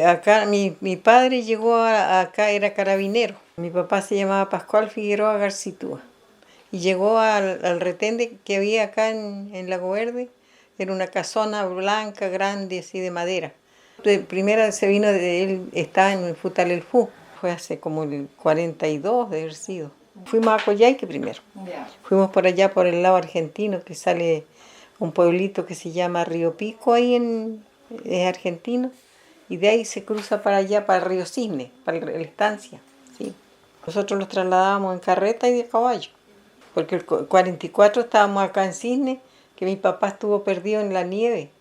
Acá mi padre llegó acá, era carabinero. Mi papá se llamaba Pascual Figueroa Garcitúa. Y llegó al retén que había acá en Lago Verde. Era una casona blanca, grande, así de madera. De primera se vino de él, estaba en Futalelfú. Fue hace como el 42 de haber sido. Fuimos a Coyhaique primero. Ya. Fuimos por allá, por el lado argentino, que sale un pueblito que se llama Río Pico, es argentino. Y de ahí se cruza para allá, para Río Cisne, para la estancia. ¿Sí? Nosotros los trasladábamos en carreta y de caballo, porque el 44 estábamos acá en Cisne, que mi papá estuvo perdido en la nieve.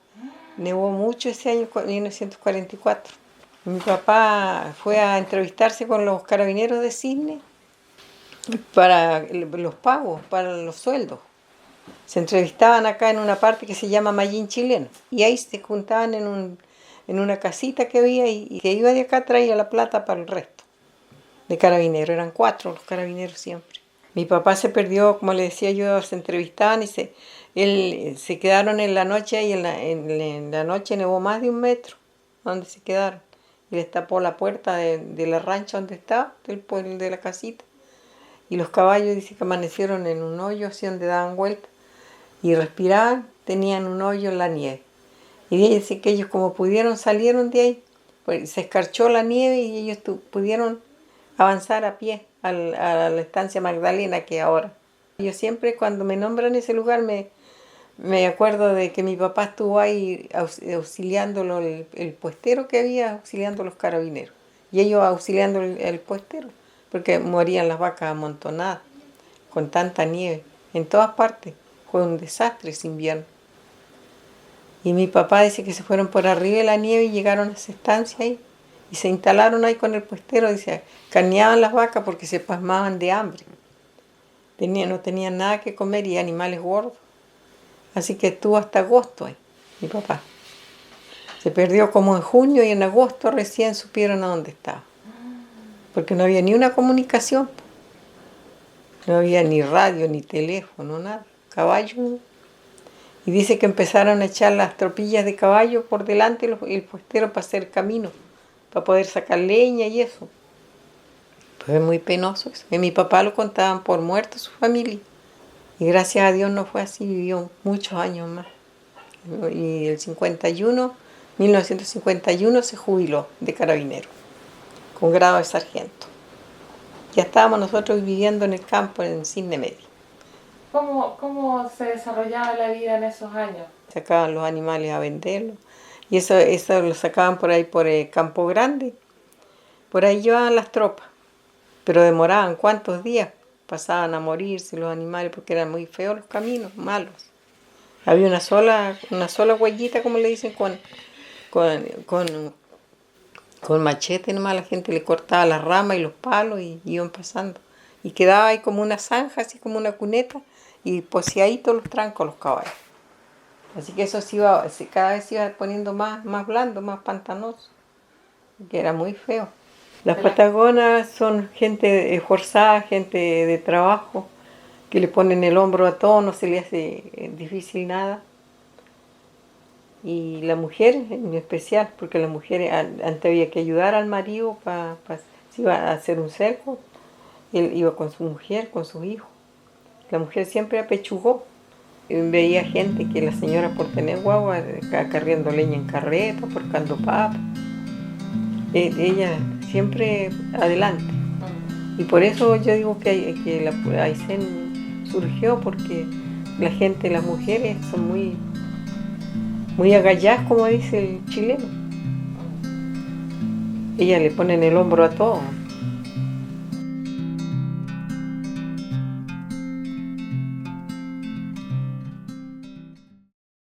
Nevó mucho ese año, 1944. Mi papá fue a entrevistarse con los carabineros de Cisne para los pagos, para los sueldos. Se entrevistaban acá en una parte que se llama Mallín Chileno, y ahí se juntaban en una casita que había, y que iba de acá traía la plata para el resto de carabineros. Eran 4 los carabineros siempre. Mi papá se perdió, como le decía yo, se entrevistaban y se quedaron en la noche, y en la noche nevó más de 1 metro donde se quedaron. Y les tapó la puerta de la rancha donde estaba, de la casita. Y los caballos, dice que amanecieron en un hoyo así donde daban vuelta y respiraban, tenían un hoyo en la nieve. Y dice que ellos, como pudieron, salieron de ahí, pues se escarchó la nieve y ellos pudieron avanzar a pie a la estancia Magdalena, que ahora. Yo siempre, cuando me nombran ese lugar, me acuerdo de que mi papá estuvo ahí auxiliándolo, el puestero que había, auxiliando a los carabineros. Y ellos auxiliando el puestero, porque morían las vacas amontonadas con tanta nieve en todas partes. Fue un desastre ese invierno. Y mi papá dice que se fueron por arriba de la nieve y llegaron a esa estancia ahí. Y se instalaron ahí con el puestero. Dice, carneaban las vacas porque se pasmaban de hambre. No tenían nada que comer y animales gordos. Así que estuvo hasta agosto ahí, mi papá. Se perdió como en junio, y en agosto recién supieron a dónde estaba. Porque no había ni una comunicación. No había ni radio, ni teléfono, nada. Caballo. Y dice que empezaron a echar las tropillas de caballo por delante el puestero para hacer camino, para poder sacar leña y eso. Pues es muy penoso eso. Que mi papá lo contaban por muerto su familia. Y gracias a Dios no fue así, vivió muchos años más. Y el 1951 se jubiló de carabinero, con grado de sargento. Ya estábamos nosotros viviendo en el campo, en Cisne Medio. ¿Cómo se desarrollaba la vida en esos años? Sacaban los animales a venderlos. Y eso lo sacaban por ahí, por el Campo Grande. Por ahí llevaban las tropas. Pero demoraban cuántos días. Pasaban a morirse los animales porque eran muy feos los caminos, malos. Había una sola huellita, como le dicen, con machete nomás. La gente le cortaba las ramas y los palos y iban pasando. Y quedaba ahí como una zanja, así como una cuneta, y poseaditos los trancos los caballos. Así que eso cada vez se iba poniendo más blando, más pantanoso, que era muy feo. Las patagonas son gente esforzada, gente de trabajo, que le ponen el hombro a todo, no se le hace difícil nada. Y la mujer en especial, porque la mujer antes había que ayudar al marido si iba a hacer un cerco, él iba con su mujer, con sus hijos. La mujer siempre apechugó. Veía gente que la señora, por tener guagua, acarreando leña en carreta, porcando papas. Ella siempre adelante. Y por eso yo digo que la Aysén surgió, porque la gente, las mujeres son muy agalladas, como dice el chileno. Ellas le ponen el hombro a todo.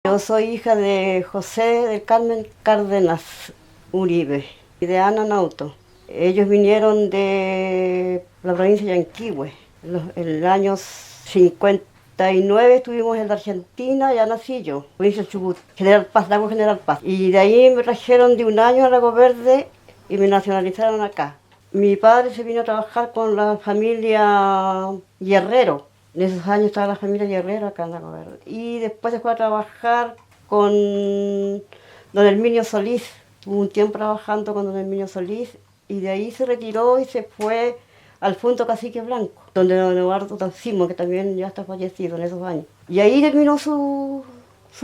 Yo soy hija de José del Carmen Cárdenas Uribe y de Ana Nauto. Ellos vinieron de la provincia de Yanquihue. En el año 59 estuvimos en la Argentina, ya nací yo, provincia de Chubut, General Paz, Lago General Paz. Y de ahí me trajeron de un año a Lago Verde y me nacionalizaron acá. Mi padre se vino a trabajar con la familia Guerrero. En esos años estaba la familia Guerrero acá en Lago Verde. Y después se fue a trabajar con don Herminio Solís Estuvo un tiempo trabajando con don Herminio Solís y de ahí se retiró y se fue al Fundo Cacique Blanco, donde don Eduardo Tancimo, que también ya está fallecido en esos años. Y ahí terminó su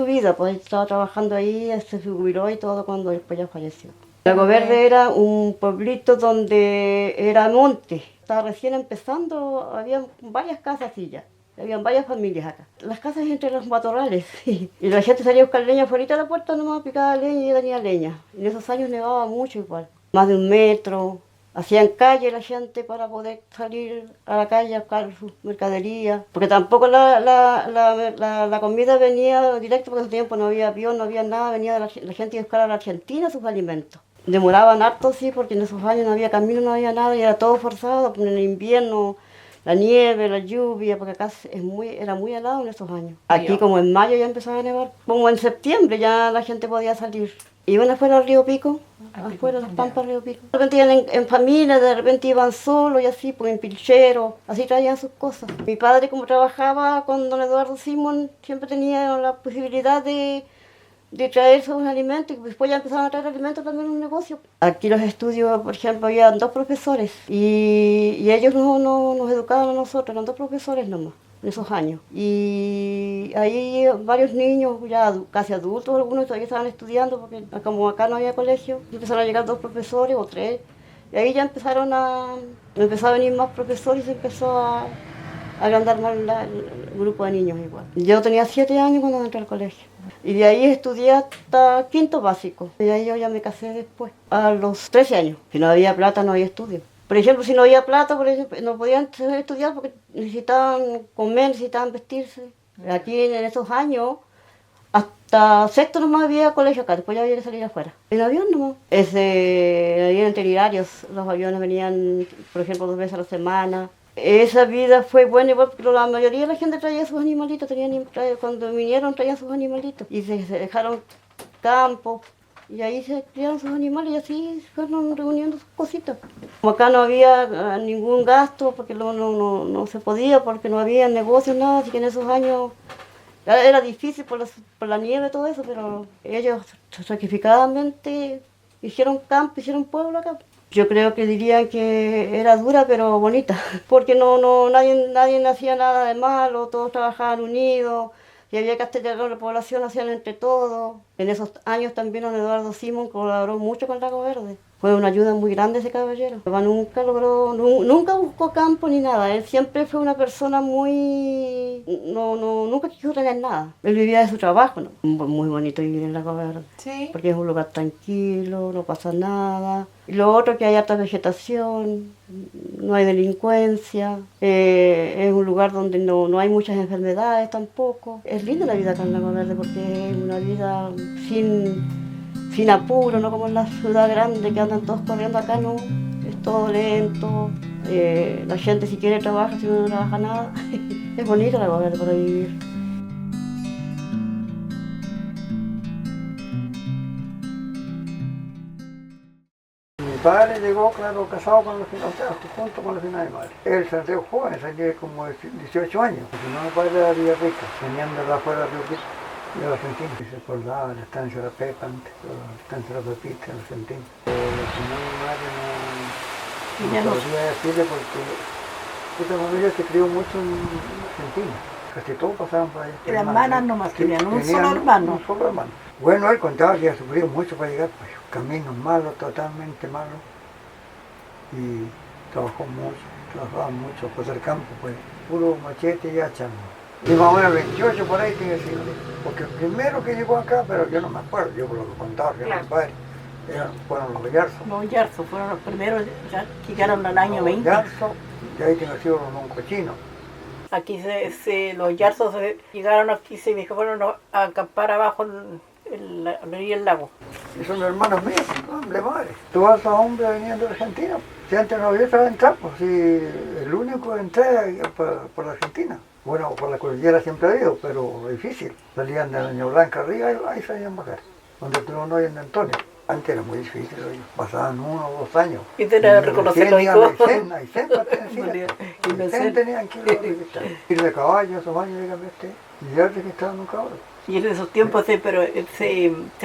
vida, pues estaba trabajando ahí, se jubiló y todo cuando después ya falleció. Lago Verde era un pueblito donde era monte, estaba recién empezando, había varias casas y ya. Habían varias familias acá. Las casas entre los matorrales. Y la gente salía a buscar leña afuera de la puerta, nomás picaba leña y tenía leña. En esos años nevaba mucho igual. Más de 1 metro. Hacían calle la gente para poder salir a la calle a buscar sus mercaderías. Porque tampoco la comida venía directo, porque en ese tiempo no había avión, no había nada. Venía la gente a buscar a la Argentina sus alimentos. Demoraban harto, sí, porque en esos años no había camino, no había nada. Y era todo forzado, en el invierno. La nieve, la lluvia, porque acá era muy helado en esos años. Aquí como en mayo ya empezaba a nevar, como en septiembre ya la gente podía salir. Iban afuera al río Pico, afuera de las pampas del río Pico. De repente iban en familia, de repente iban solos y así, pues en pilcheros, así traían sus cosas. Mi padre, como trabajaba con don Eduardo Simón, siempre tenía la posibilidad de traer sus alimentos, y después ya empezaron a traer alimentos también en un negocio. Aquí los estudios, por ejemplo, había 2 profesores y ellos no nos educaban a nosotros, eran 2 profesores nomás en esos años. Y ahí varios niños, ya casi adultos, algunos todavía estaban estudiando, porque como acá no había colegio, empezaron a llegar 2 profesores o 3, y ahí ya empezó a venir más profesores y se empezó a agrandar más el grupo de niños igual. Yo tenía 7 años cuando entré al colegio. Y de ahí estudié hasta 5.º básico. Y de ahí yo ya me casé después, a los 13 años. Si no había plata, no había estudio. Por ejemplo, si no había plata, por ejemplo, no podían estudiar porque necesitaban comer, necesitaban vestirse. Aquí en esos años, hasta 6.º nomás había colegio acá, después ya había que salir afuera. En avión nomás. Habían itinerarios, los aviones venían, por ejemplo, 2 veces a la semana. Esa vida fue buena igual porque la mayoría de la gente traía sus animalitos, cuando vinieron traían sus animalitos y se dejaron campos y ahí se criaron sus animales y así fueron reuniendo sus cositas. Como acá no había ningún gasto porque no se podía, porque no había negocios, nada, así que en esos años era difícil por la nieve y todo eso, pero ellos sacrificadamente hicieron campo, hicieron pueblo acá. Yo creo que dirían que era dura pero bonita, porque nadie hacía nada de malo, todos trabajaban unidos, y había que atender a la población, hacían entre todos. En esos años también don Eduardo Simón colaboró mucho con Lago Verde. Fue una ayuda muy grande ese caballero. Nunca buscó campo ni nada. Él siempre fue una persona nunca quiso tener nada. Él vivía de su trabajo, ¿no? Muy bonito vivir en Lago Verde. Sí. Porque es un lugar tranquilo, no pasa nada. Y lo otro que hay harta vegetación, no hay delincuencia, es un lugar donde no hay muchas enfermedades tampoco. Es linda la vida acá en Lago Verde porque es una vida sin apuro, no como en la ciudad grande que andan todos corriendo. Acá no, es todo lento, la gente si quiere trabaja, si no trabaja nada. Es bonito Lago Verde para vivir. Mi padre llegó, claro, casado con junto con la señora de mi madre. Él salió joven, salió como de 18 años. Mi mamá padre era de Villarrica, venían de afuera de Río Pico, de la Argentina. Y se acordaba de la estancia de la Pepa antes, la estancia de la Pepita en Argentina. La señora de mi madre no podría decirle porque esta familia se crió mucho en Argentina. Casi todos pasaban por allá. Las hermanas nomás tenían un solo hermano. Un solo hermano. Bueno, él contaba que había sufrido mucho para llegar, pues, caminos malos, totalmente malos. Y trabajaba mucho, pues el campo, pues, puro machete y hacha. Y más o menos 28 por ahí, tiene que decirle. Porque el primero que llegó acá, pero yo no me acuerdo, yo por lo que contaba, que era mi padre, fueron los Yarzos. Los Yarzos fueron los primeros, ya llegaron al año 20. Los Yarzos, y ahí tiene que ser los moncochinos. Aquí los Yarzos llegaron aquí, se fueron a acampar abajo en la orilla del lago. Y son hermanos míos, hombre, madre. Todos esos hombres venían de Argentina. Si antes no había sabido entrar, pues si el único que entré por la Argentina. Bueno, por la cordillera siempre ha ido, pero difícil. Salían de Doña Blanca arriba y ahí salían bajar. Donde tú no hay en Antonio. Antes era muy difícil, pasaban 1 o 2 años. Y tenía que reconocer los hijos. Aysén tenían que ir de caballo, esos años, dígame usted. Y ya que estaban un caballo. Y en esos tiempos se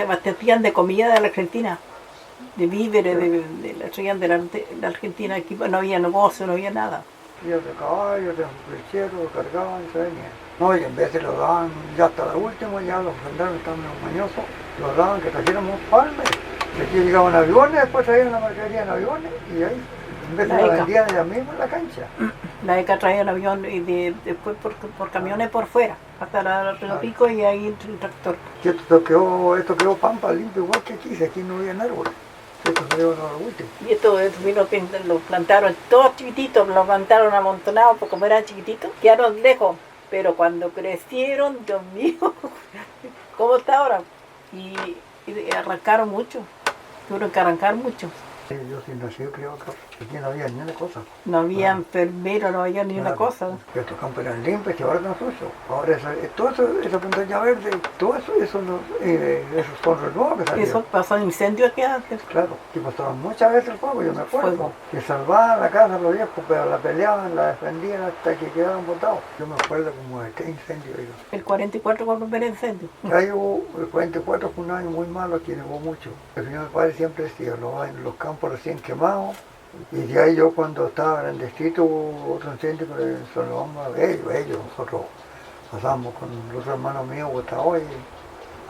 abastecían de comida de la Argentina. víveres, traían de la Argentina, aquí no había negocio, no había nada. Días de caballo, de flechero, lo cargaban y se venían. No, y en vez de lo daban, ya hasta la última, ya los gendarmes estaban mañosos, lo daban que trajéramos palmes. Aquí llegaban aviones, después traían la mercadería en aviones y ahí, en vez de la vendían ellas mismas en la cancha. La ECA traía el avión y después por camiones por fuera, hasta la Río Pico y ahí entre el tractor. Y esto quedó pampa limpio igual que aquí, si aquí no había árboles. Esto salió lo último. Y esto lo plantaron todos chiquititos, lo plantaron amontonados, porque como eran chiquititos, quedaron lejos. Pero cuando crecieron, Dios mío, ¿cómo está ahora? Y arrancaron mucho, tuvieron que arrancar mucho. Yo sin nacido creo que aquí no había ni una cosa. No había enfermero, no había ni una cosa. Estos campos eran limpios y ahora están sucios. Ahora todo eso, esa montaña verde, todo eso, esos son renuevos que salieron. Eso pasó incendio aquí antes. Claro, y pasaban muchas veces el fuego, yo me acuerdo. Fuego. Que salvaban la casa los viejos, pero la peleaban, la defendían hasta que quedaban botados. Yo me acuerdo como de este incendio. El 44 cuando hubo el incendio. Ahí hubo, el 44 fue un año muy malo, aquí nevó mucho. El señor padre siempre decía, los campos recién quemados. Y de ahí yo cuando estaba en el distrito hubo otro incendio que son los hombres, ellos, nosotros pasamos con los hermanos míos botados y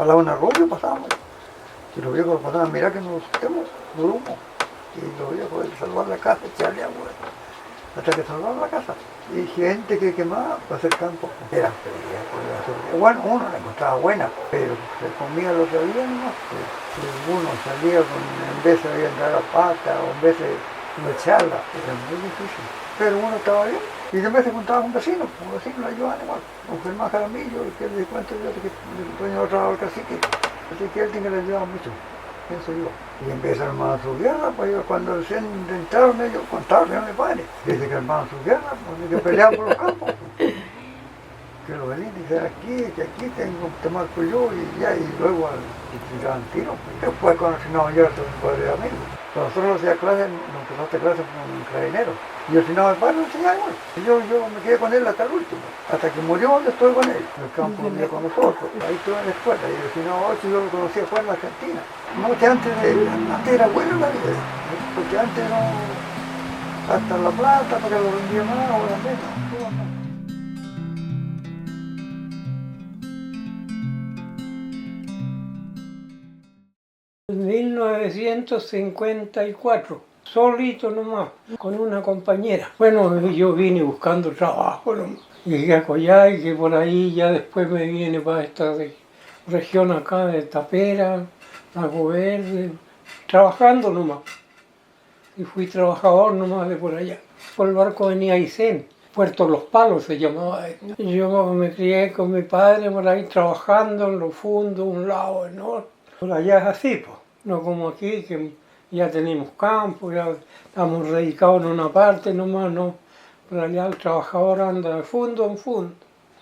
a la una rubio pasamos. Y los viejos pasaban, mira que nos estemos, no humo. Y los viejos de salvar la casa, echarle agua, hasta que salvaron la casa. Y gente que quemaba para hacer campo. Eran peleas. Bueno, uno la encontraba buena, pero se comía lo que había nomás. Uno salía en vez de entrar a pata o en vez de no echarla, era muy difícil. Pero uno estaba bien. Y de vez se encontraba un vecino lo ayudaban igual. Un Germán Jaramillo, que le cuento yo que el dueño de trabajo del cacique. Así que él tiene que le ayudaba mucho. Pienso yo. Y empezaron a su guerra, pues cuando recién entraron ellos, contaron a mi padre. Dice que armaron su guerra, pues, que peleaban por los campos. Que los venían y dicen que aquí tengo que tomar yo y ya, y luego tiraban tiros. Después cuando se nos llevaron un padre de amigos. Nosotros hacía clases, nos empezaste clases con un carabinero. Y yo si no, el padre lo enseñaba igual. Y yo me quedé con él hasta el último. Hasta que murió, yo estoy con él. En el campo vivía con nosotros. Ahí estuve en la escuela. Y yo si no, yo lo conocía fuera en la Argentina. No, que antes era buena la vida. Porque antes no, hasta La Plata, para que lo vendía más, ahora menos. En 1954, solito nomás, con una compañera. Bueno, yo vine buscando trabajo, ¿no? Llegué a Coyhai, que por ahí ya después me vine para esta región acá de Tapera, Lago Verde, trabajando nomás. Y fui trabajador nomás de por allá. Por el barco venía Aysén, Puerto Los Palos se llamaba. Yo me crié con mi padre por ahí trabajando en los fundos, un lado, en otro. Por allá es así, pues, no como aquí, que ya tenemos campo, ya estamos radicados en una parte nomás, no. Por allá el trabajador anda de fondo en fondo.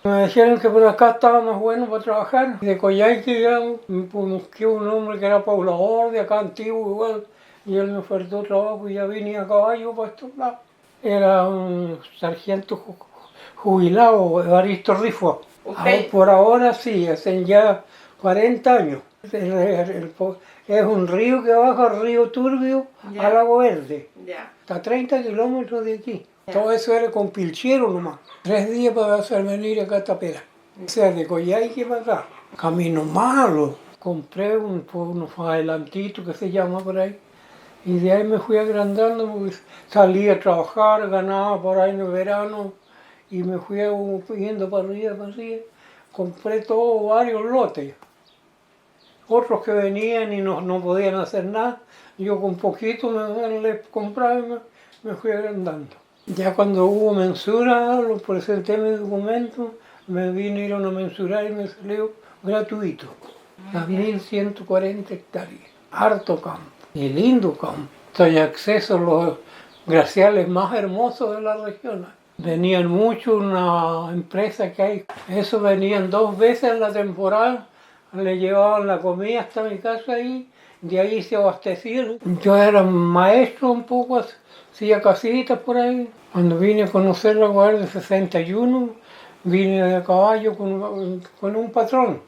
Me dijeron que por acá estaba más bueno para trabajar. De Coyhai, digamos, busqué un hombre que era poblador de acá antiguo igual, y él me ofertó trabajo y ya vine a caballo para estos lados. Era un sargento jubilado, Evaristo Rifo. Por ahora sí, hacen ya 40 años. Es un río que baja al río Turbio, a Lago Verde. Está a 30 kilómetros de aquí. Todo eso era con pilchero nomás. 3 días para hacer venir acá a Tapera. O sea, de Coyhai que para acá. Camino malo. Compré unos adelantitos que se llama por ahí. Y de ahí me fui agrandando, porque salí a trabajar, ganaba por ahí en el verano. Y me fui yendo para arriba. Compré varios lotes. Otros que venían y no podían hacer nada, yo con poquito les compraba y me fui agrandando. Ya cuando hubo mensura, lo presenté mi documento, me vinieron a mensurar y me salió gratuito. Las 1140 hectáreas, harto campo, y lindo campo. Hay acceso a los glaciales más hermosos de la región. Venían mucho, una empresa que hay, eso venían 2 veces en la temporada. Le llevaban la comida hasta mi casa ahí, de ahí se abastecían. Yo era maestro un poco, hacía casitas por ahí. Cuando vine a conocer la Guardia de 61, vine de caballo con un patrón.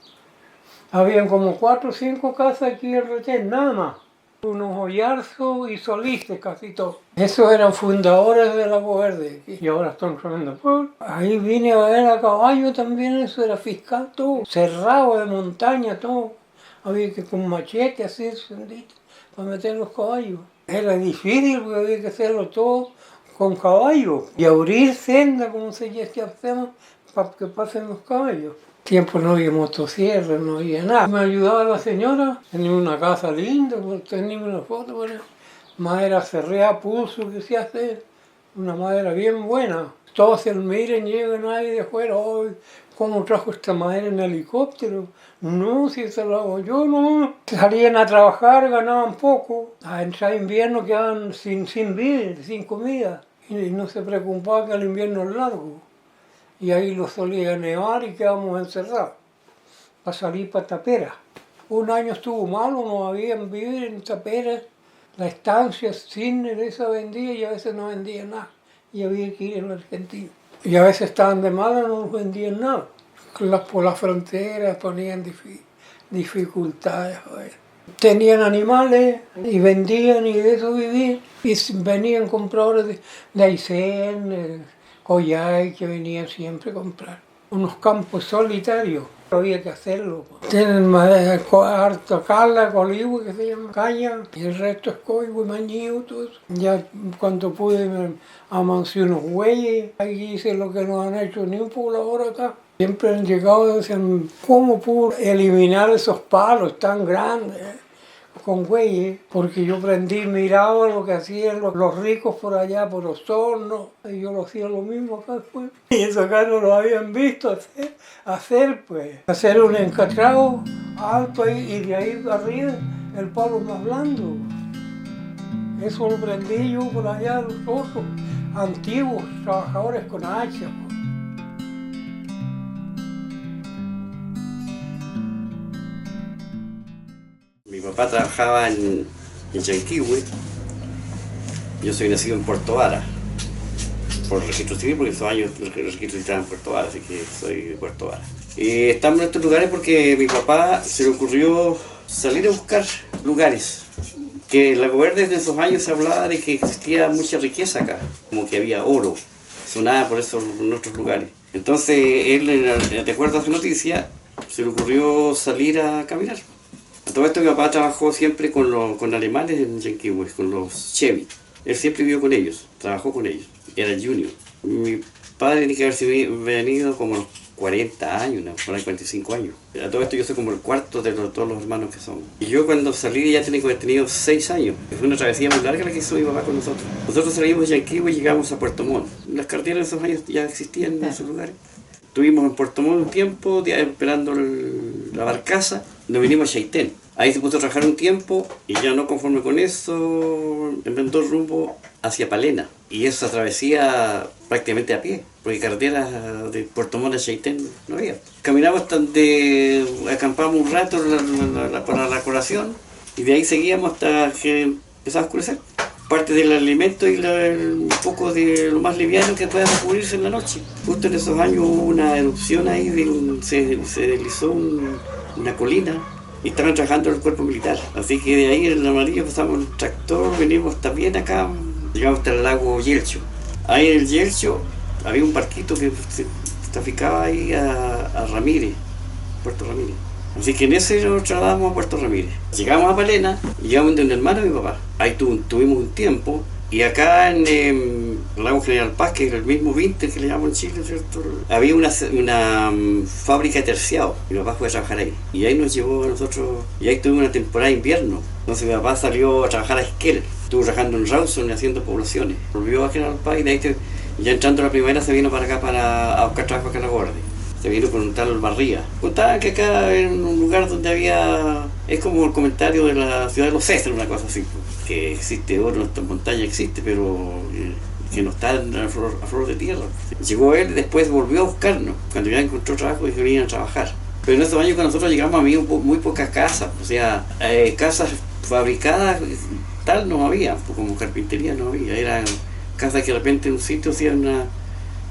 Habían como 4 o 5 casas aquí en retén, nada más. unos Oyarzos y solistas casi todos. Esos eran fundadores de Lago Verde y ahora están tremendo pueblo. Ahí vine a ver a caballo también, eso era fiscal todo, cerrado de montaña todo. Había que con machete así, para meter los caballos. Era difícil porque había que hacerlo todo con caballos y abrir senda, como se dice que hacemos, para que pasen los caballos. Tiempo no había motosierra, no había nada. Me ayudaba la señora, tenía una casa linda, tenía una foto por ahí. Madera cerrada a pulso que se hace, una madera bien buena. Todos se miren, llegan ahí de afuera, hoy ¿cómo trajo esta madera en helicóptero? No, si se lo hago yo, no. Salían a trabajar, ganaban poco. A entrar invierno quedaban sin vivir, sin comida. Y no se preocupaban que el invierno es largo. Y ahí lo solía nevar y quedábamos encerrados para salir para Tapera. Un año estuvo malo, no habían vivir en Tapera. La estancia Cisne de esa vendía y a veces no vendía nada. Y había que ir a la Argentina. Y a veces estaban de mala, no nos vendían nada. Por las fronteras ponían dificultades. Tenían animales y vendían y de eso vivían. Y venían compradores de Aysén, Coyhai, que venían siempre a comprar. Unos campos solitarios, había que hacerlo. Tienen harto cala, coligüe, que se llama caña, y el resto es coigüe, mañío, todo eso. Ya cuando pude me amancé unos bueyes, ahí hice lo que no han hecho ni un poblador acá. Siempre han llegado y decían, ¿cómo pudo eliminar esos palos tan grandes con bueyes? Porque yo aprendí, miraba lo que hacían los ricos por allá, por los hornos, y yo lo hacía lo mismo acá después. Y eso acá no lo habían visto hacer un encatrado alto ahí, y de ahí arriba el palo más blando. Eso lo aprendí yo por allá, los otros antiguos trabajadores con hacha. Mi papá trabajaba en Yanquihue. Yo soy nacido en Puerto Vara, por registro civil, porque esos años el registro civil estaba en Puerto Vara, así que soy de Puerto Vara. Y estamos en estos lugares porque a mi papá se le ocurrió salir a buscar lugares. Que en Lago Verde desde esos años se hablaba de que existía mucha riqueza acá, como que había oro, sonaba por esos nuestros lugares. Entonces él, de acuerdo a su noticia, se le ocurrió salir a caminar. A todo esto mi papá trabajó siempre con alemanes en Yanquihue, con los Chevy. Él siempre vivió con ellos, trabajó con ellos, era el junior. Mi padre tiene que haberse venido como a los 40 años, ¿no? Por ahí 45 años. A todo esto yo soy como el cuarto de todos los hermanos que somos. Y yo cuando salí ya tenía que haber tenido 6 años. Fue una travesía muy larga la que hizo mi papá con nosotros. Nosotros salimos de Yanquihue y llegamos a Puerto Montt. Las carreteras de esos años ya existían en esos lugares. Estuvimos en Puerto Montt un tiempo, esperando la barcaza. Nos vinimos a Chaitén. Ahí se puso a trabajar un tiempo y ya no conforme con eso, inventó el rumbo hacia Palena. Y esa travesía prácticamente a pie, porque carreteras de Puerto Montt a Chaitén no había. Caminamos hasta donde acampamos un rato para la colación y de ahí seguíamos hasta que empezaba a oscurecer. Parte del alimento y un poco de lo más liviano que pueda cubrirse en la noche. Justo en esos años hubo una erupción ahí, se deslizó una colina y estaban trabajando en el cuerpo militar. Así que de ahí en el amarillo pasamos el tractor, venimos hasta bien acá, llegamos hasta el lago Yelcho. Ahí en el Yelcho había un barquito que se traficaba ahí a Ramírez, Puerto Ramírez. Así que en ese nos trasladamos a Puerto Ramírez. Llegamos a Palena y llegamos donde el hermano de mi papá. Ahí tuvimos un tiempo. Y acá en el lago General Paz, que es el mismo Vinter que le llamamos en Chile, ¿cierto? Había una fábrica de terciado. Mi papá fue a trabajar ahí. Y ahí nos llevó a nosotros. Y ahí tuvimos una temporada de invierno. Entonces mi papá salió a trabajar a Esquel. Estuvo trabajando en Rawson haciendo poblaciones. Volvió a General Paz y de ahí ya entrando a la primera se vino para acá a buscar trabajo acá en la Guardia. Se vino con un tal Barría. Contaban que acá era un lugar donde había... Es como el comentario de la ciudad de los César, una cosa así. Que existe oro en esta montaña, existe, pero que no está a flor de tierra. Llegó él y después volvió a buscarnos. Cuando ya encontró trabajo, dijo que venían a trabajar. Pero en esos años que nosotros llegamos había muy pocas casas. O sea, casas fabricadas, tal no había. Como carpintería no había. Eran casas que de repente en un sitio hacían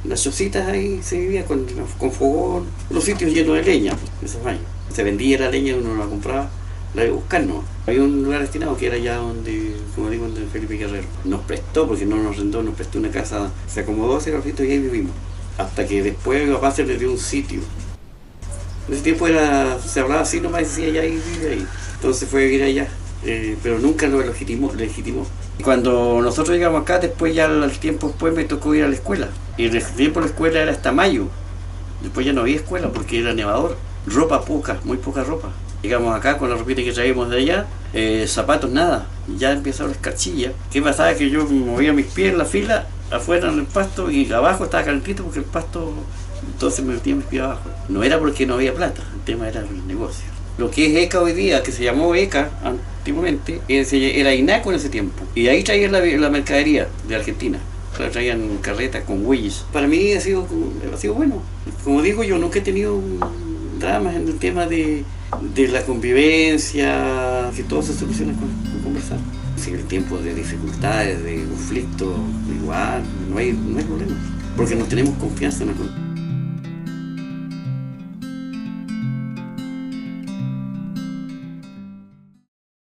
unas chocitas ahí, se vivía con fogón, los sitios llenos de leña, esos años. Se vendía la leña, uno la compraba, la de buscar, no. Había un lugar destinado que era allá donde, como digo, donde Felipe Guerrero. Nos prestó, porque no nos rentó, nos prestó una casa, se acomodó ese grafito y ahí vivimos. Hasta que después mi papá se le dio un sitio. En ese tiempo se hablaba así nomás, decía allá y vive ahí. Entonces fue a vivir allá, pero nunca lo legitimó. Y cuando nosotros llegamos acá, después ya al tiempo después me tocó ir a la escuela. Y en ese tiempo la escuela era hasta mayo. Después ya no había escuela porque era nevador. Ropa poca, muy poca ropa. Llegamos acá con la ropita que traíamos de allá, zapatos nada. Y ya empezaron las escarchillas. ¿Qué pasaba? Que yo movía mis pies en la fila, afuera en el pasto, y abajo estaba calentito porque el pasto, entonces me metía mis pies abajo. No era porque no había plata, el tema era el negocio. Lo que es ECA hoy día, que se llamó ECA antiguamente, era INACO en ese tiempo. Y ahí traían la mercadería de Argentina. La traían carretas con güeyes. Para mí ha sido bueno. Como digo, yo nunca he tenido dramas en el tema de la convivencia, que todo se soluciona con conversar. Si en el tiempo de dificultades, de conflictos, igual, no hay problema. Porque nos tenemos confianza en el otro.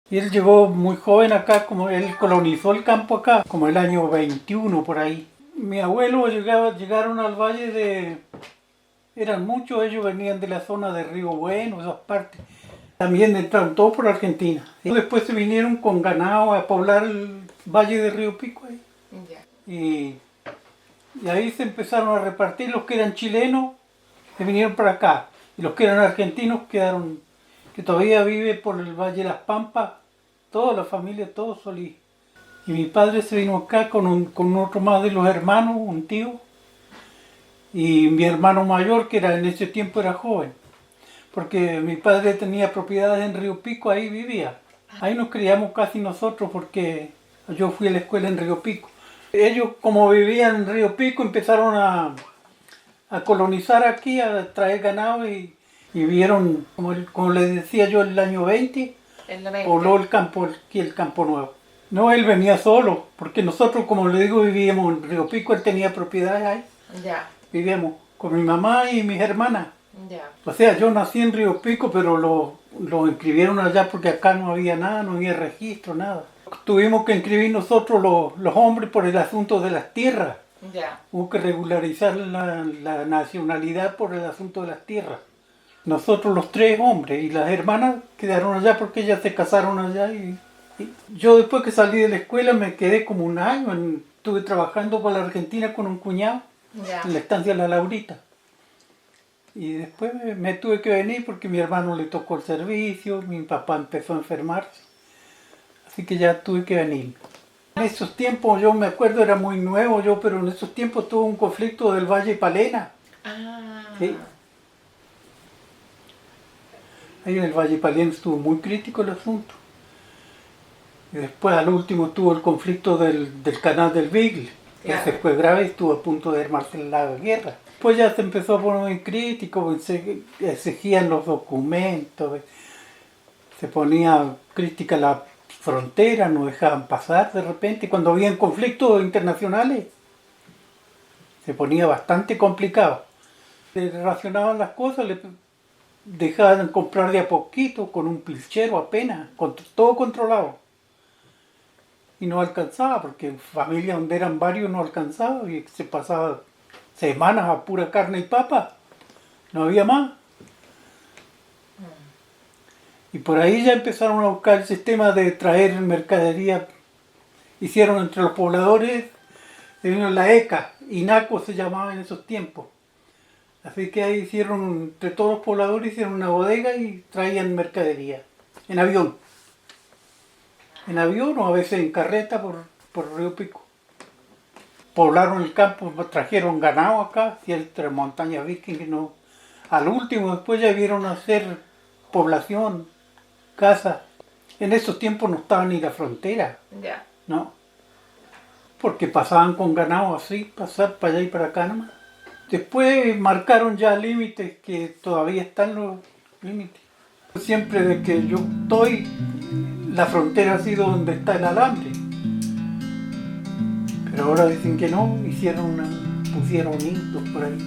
Y él llegó muy joven acá, como él colonizó el campo acá, como el año 21 por ahí. Mi abuelo llegaron al valle eran muchos, ellos venían de la zona de Río Bueno, esas partes. También entraron todos por Argentina. Y después se vinieron con ganado a poblar el valle de Río Pico ahí. Y ahí se empezaron a repartir. Los que eran chilenos se vinieron para acá. Y los que eran argentinos quedaron, que todavía vive por el Valle de las Pampas, toda la familia, todos Solís. Y mi padre se vino acá con otro más de los hermanos, un tío. Y mi hermano mayor, que en ese tiempo era joven. Porque mi padre tenía propiedades en Río Pico, ahí vivía. Ahí nos criamos casi nosotros porque yo fui a la escuela en Río Pico. Ellos, como vivían en Río Pico, empezaron a colonizar aquí, a traer ganado y vieron, como les decía yo, el año 20, pobló el campo, aquí el Campo Nuevo. No, él venía solo, porque nosotros, como le digo, vivíamos en Río Pico, él tenía propiedades ahí. Ya, Vivíamos con mi mamá y mis hermanas. ya. O sea, yo nací en Río Pico, pero lo inscribieron allá porque acá no había nada, no había registro, nada. Tuvimos que inscribir nosotros los hombres por el asunto de las tierras. Ya. Hubo que regularizar la nacionalidad por el asunto de las tierras. Nosotros los 3 hombres y las hermanas quedaron allá porque ellas se casaron allá. Y yo después que salí de la escuela me quedé como un año. Estuve trabajando para la Argentina con un cuñado Ya. en la estancia La Laurita. Y después me tuve que venir porque mi hermano le tocó el servicio, mi papá empezó a enfermarse. Así que ya tuve que venir. En esos tiempos, yo me acuerdo, era muy nuevo yo, pero en esos tiempos tuvo un conflicto del Valle Palena. Ah. ¿Sí? Ahí en el Valle Palena estuvo muy crítico el asunto. Y después al último tuvo el conflicto del canal del Beagle. Claro. Ese fue grave y estuvo a punto de armarse la guerra. Después ya se empezó a poner muy crítico, se exigían los documentos, se ponía crítica la frontera, no dejaban pasar de repente. Cuando habían conflictos internacionales se ponía bastante complicado. Se racionaban las cosas, le dejaban comprar de a poquito, con un pilchero apenas, todo controlado. Y no alcanzaba, porque en familias donde eran varios no alcanzaba y se pasaba semanas a pura carne y papa, no había más. Y por ahí ya empezaron a buscar el sistema de traer mercadería. Hicieron entre los pobladores, se vino la ECA, INACO se llamaba en esos tiempos. Así que ahí hicieron, entre todos los pobladores hicieron una bodega y traían mercadería, en avión. En avión o a veces en carreta por Río Pico. Poblaron el campo, trajeron ganado acá, entre montañas vikingos, no. Al último, después ya vieron hacer población, casas. En esos tiempos no estaba ni la frontera, Ya. ¿no? Porque pasaban con ganado así, pasar para allá y para acá nomás. Después marcaron ya límites, que todavía están los límites. Siempre de que yo estoy, la frontera ha sido donde está el alambre. Pero ahora dicen que no, pusieron hitos por ahí.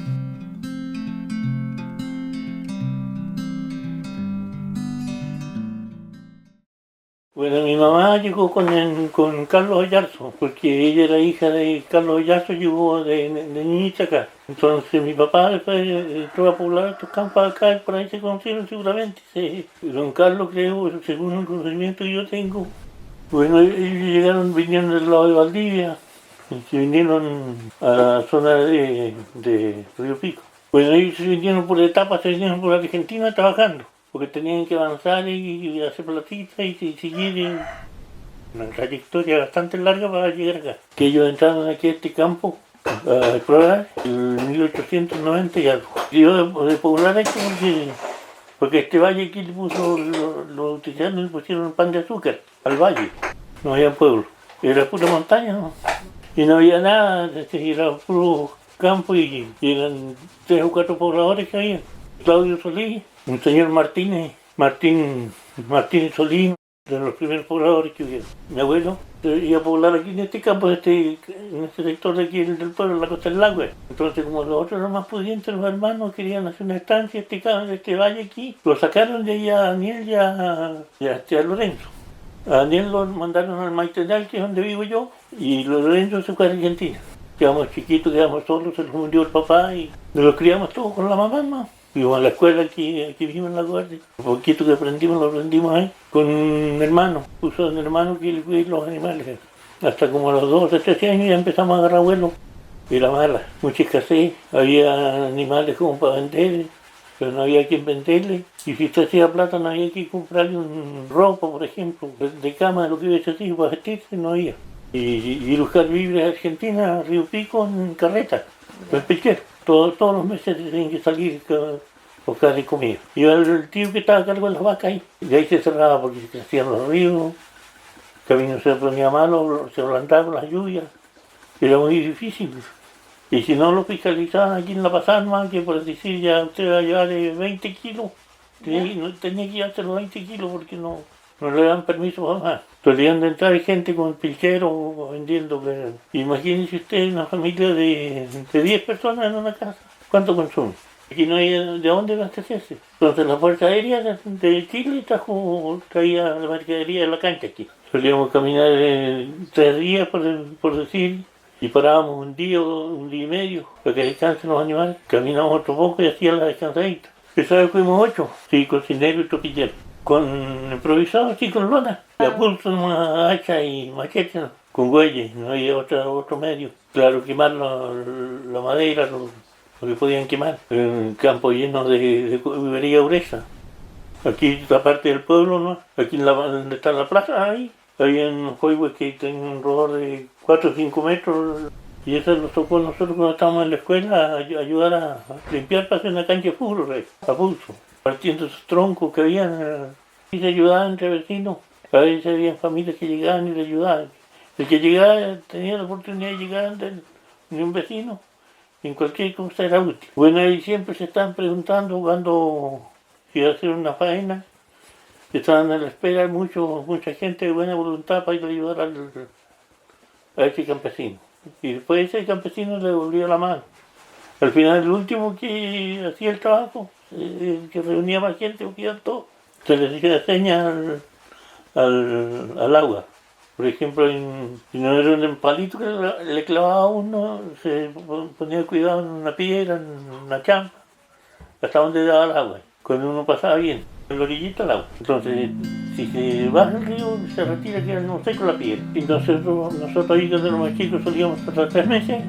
Bueno, mi mamá llegó con Carlos Ayarzo, porque ella era hija de Carlos Ayarzo, llegó de niñita acá. Entonces mi papá después entró a poblar estos campos acá, por ahí se conocieron seguramente. Sí. Don Carlos, creo, según el conocimiento que yo tengo, bueno, ellos vinieron del lado de Valdivia, se vinieron a la zona de Río Pico. Bueno, ellos se vinieron por etapas, se vinieron por Argentina trabajando, porque tenían que avanzar y hacer platita y seguir una trayectoria bastante larga para llegar acá. Que ellos entraron aquí a este campo a explorar en 1890 y algo. Yo de poblar esto porque este valle aquí le puso, lo utilizaron y le pusieron pan de azúcar al valle. No había pueblo, era pura montaña, ¿no? Y no había nada, era puro campo y eran 3 o 4 pobladores que había. Claudio Solís, un señor Martínez Solís, de los primeros pobladores que hubieron. Mi abuelo iba a poblar aquí en este campo, en este sector de aquí del pueblo, en la costa del lago. Entonces, como los otros eran más pudientes, los hermanos querían hacer una estancia en este valle aquí, lo sacaron de ahí a Daniel y a Lorenzo. A Daniel lo mandaron al Maitenal, que es donde vivo yo, y Lorenzo se fue a Argentina. Quedamos chiquitos, quedamos solos, se nos murió el papá y nos los criamos todos con la mamá, ¿no? Íbamos a la escuela aquí vivimos en La Guardia. Un poquito que aprendimos, lo aprendimos ahí con un hermano. Puso un hermano que le cuidó los animales. Hasta como a los 12, 13 años ya empezamos a agarrar vuelo. Era mala, mucha escasez. Había animales como para vender, pero no había quien venderle. Y si usted hacía plata, no había que comprarle un ropa, por ejemplo, de cama, lo que hubiese sido para vestirse, no había. Y buscar víveres a Argentina, a Río Pico, en carreta, en pesquero. Todos los meses tenían que salir a buscar de comida. Iba el tío que estaba a cargo de las vacas ahí. Y ahí se cerraba porque se crecían los ríos, el camino se ponía malo, se ablandaban las lluvias. Era muy difícil. Y si no lo fiscalizaban aquí en La Pasarma, que por decir ya usted va a llevar 20 kilos, tenía que llevarse los 20 kilos porque no le dan permiso jamás. Solían de entrar gente con pilchero vendiendo. Pero imagínese usted una familia de 10 personas en una casa. ¿Cuánto consume? Aquí no hay de dónde abastecerse. Entonces la Fuerza Aérea de Chile traía la mercadería de la cancha aquí. Solíamos caminar 3 días, por decir, y parábamos un día y medio para que descansen los animales. Caminamos otro poco y hacía la descansadita. Esa vez fuimos 8, sí, cocinero y tropillero. Con improvisado, sí, con lona. De a pulso, una hacha y machete, ¿no? Con güeyes, no había otro medio. Claro, quemar la madera, lo que podían quemar. Un campo lleno de vivería gruesa. Aquí, la parte del pueblo, ¿no? Aquí donde está la plaza, ahí. Había unos juegos que tenían un rodor de 4 o 5 metros. Y eso nos tocó a nosotros cuando estábamos en la escuela, ayudar a limpiar para hacer una cancha de fútbol, a pulso. Partiendo esos troncos que habían, y se ayudaban entre vecinos. A veces había familias que llegaban y le ayudaban. El que llegaba tenía la oportunidad de llegar antes de un vecino, en cualquier cosa era útil. Bueno, ahí siempre se estaban preguntando cuando iba a hacer una faena. Estaban a la espera mucha gente de buena voluntad para ir a ayudar a ese campesino. Y después ese campesino le devolvía la mano. Al final, el último que hacía el trabajo, que reunía más gente, porque todo, se le hacía señas al agua. Por ejemplo, si no era un palito que le clavaba a uno, se ponía cuidado en una piedra, en una champa, hasta donde daba el agua. Cuando uno pasaba bien, en la orillita el agua. Entonces, si se baja el río, se retira, queda no seco la piedra. Y nosotros ahí cuando éramos más chicos solíamos pasar 3 meses